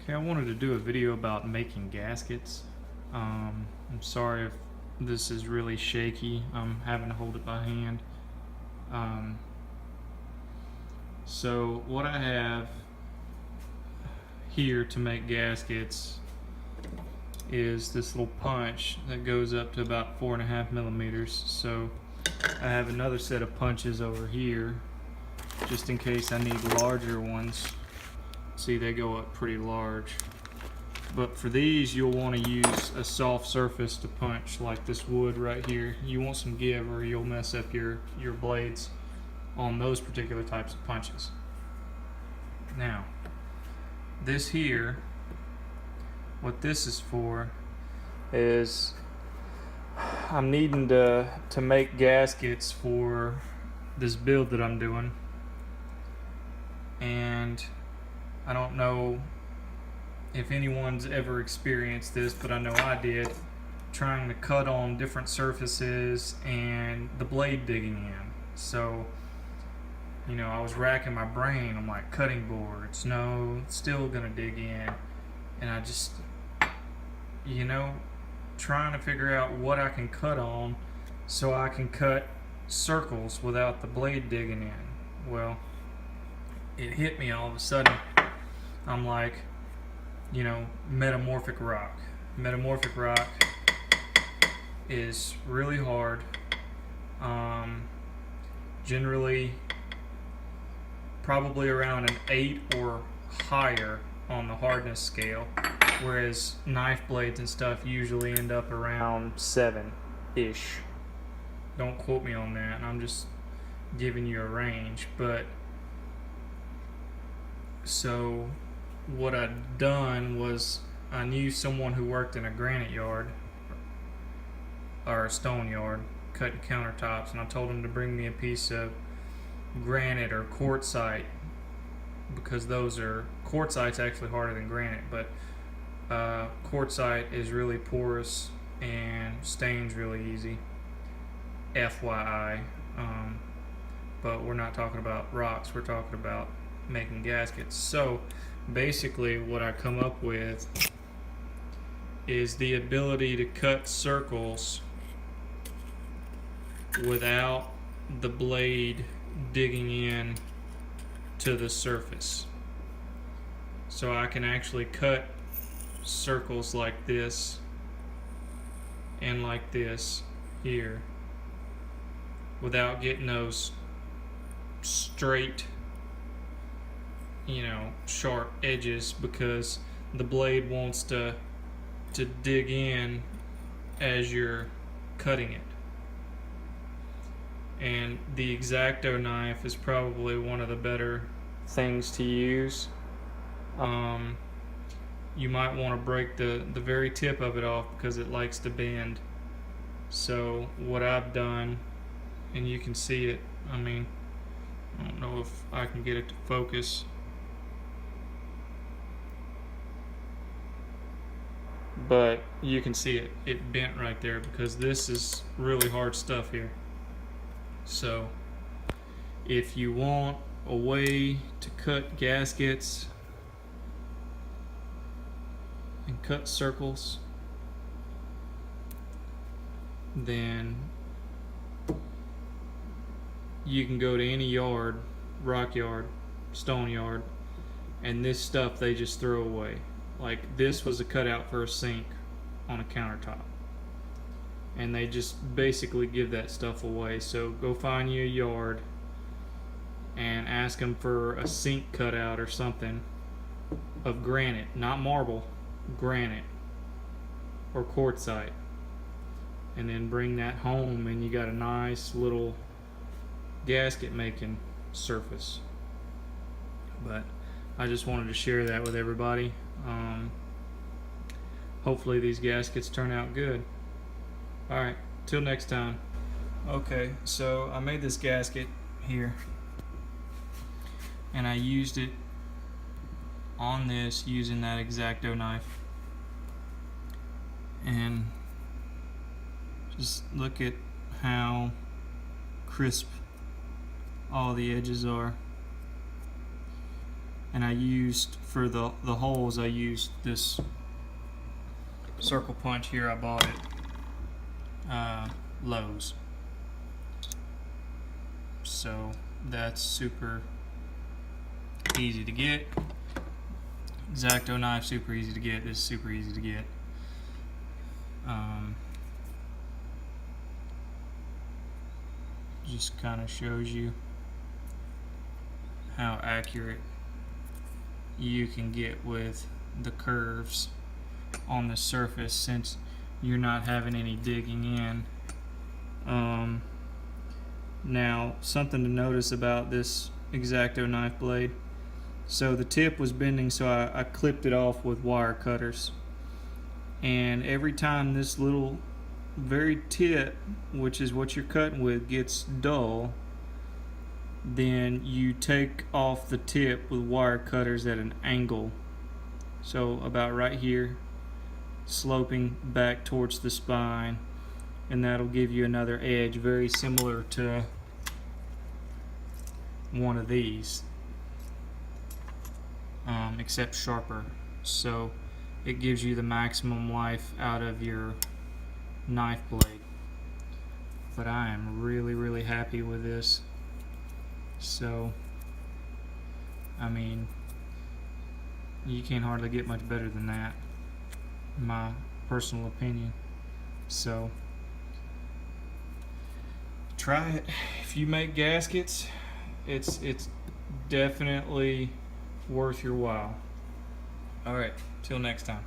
Okay, I wanted to do a video about making gaskets. I'm sorry if this is really shaky. I'm having to hold it by hand. Um, so what I have here to make gaskets is this little punch that goes up to about 4.5 millimeters. So I have another set of punches over here just in case I need larger ones. See, they go up pretty large. But for these, you'll want to use a soft surface to punch, like this wood right here. You want some give or you'll mess up your blades on those particular types of punches. Now, this here, what this is for is I'm needing to make gaskets for this build that I'm doing. And I don't know if anyone's ever experienced this, but I know I did, trying to cut on different surfaces and the blade digging in. So, you know, I was racking my brain. I'm like, cutting boards, no, it's still gonna dig in. And I just, you know, trying to figure out what I can cut on so I can cut circles without the blade digging in. Well, it hit me all of a sudden. I'm like, you know, metamorphic rock. Metamorphic rock is really hard. Generally, probably around an 8 or higher on the hardness scale, whereas knife blades and stuff usually end up around 7-ish. Don't quote me on that. I'm just giving you a range. But so what I'd done was I knew someone who worked in a granite yard or a stone yard cutting countertops, and I told him to bring me a piece of granite or quartzite, because quartzite's actually harder than granite, but quartzite is really porous and stains really easy, FYI. But we're not talking about rocks, we're talking about making gaskets. So basically what I come up with is the ability to cut circles without the blade digging in to the surface. So I can actually cut circles like this and like this here without getting those straight, you know, sharp edges, because the blade wants to dig in as you're cutting it. And the X-Acto knife is probably one of the better things to use. You might want to break the very tip of it off because it likes to bend. So what I've done, and you can see it, I mean, I don't know if I can get it to focus, but you can see it bent right there because this is really hard stuff here. So if you want a way to cut gaskets and cut circles, then you can go to any yard, rock yard, stone yard, and this stuff they just throw away. Like, this was a cutout for a sink on a countertop, and they just basically give that stuff away. So go find you a yard and ask them for a sink cutout or something of granite, not marble, granite or quartzite, and then bring that home and you got a nice little gasket making surface. But I just wanted to share that with everybody. Hopefully these gaskets turn out good. Alright, till next time. Okay, so I made this gasket here, and I used it on this using that X-Acto knife. And just look at how crisp all the edges are. and I used for the holes, I used this circle punch here. I bought it Lowe's, so that's super easy to get. X-Acto knife, super easy to get. This is super easy to get. Just kind of shows you how accurate you can get with the curves on the surface, since you're not having any digging in. Now, something to notice about this X-Acto knife blade. So the tip was bending, so I clipped it off with wire cutters. And every time this little very tip, which is what you're cutting with, gets dull, then you take off the tip with wire cutters at an angle. So about right here, sloping back towards the spine, and that'll give you another edge very similar to one of these, except sharper. So it gives you the maximum life out of your knife blade. But I am really happy with this. So I mean, you can't hardly get much better than that, in my personal opinion. So try it. If you make gaskets, it's definitely worth your while. Alright, till next time.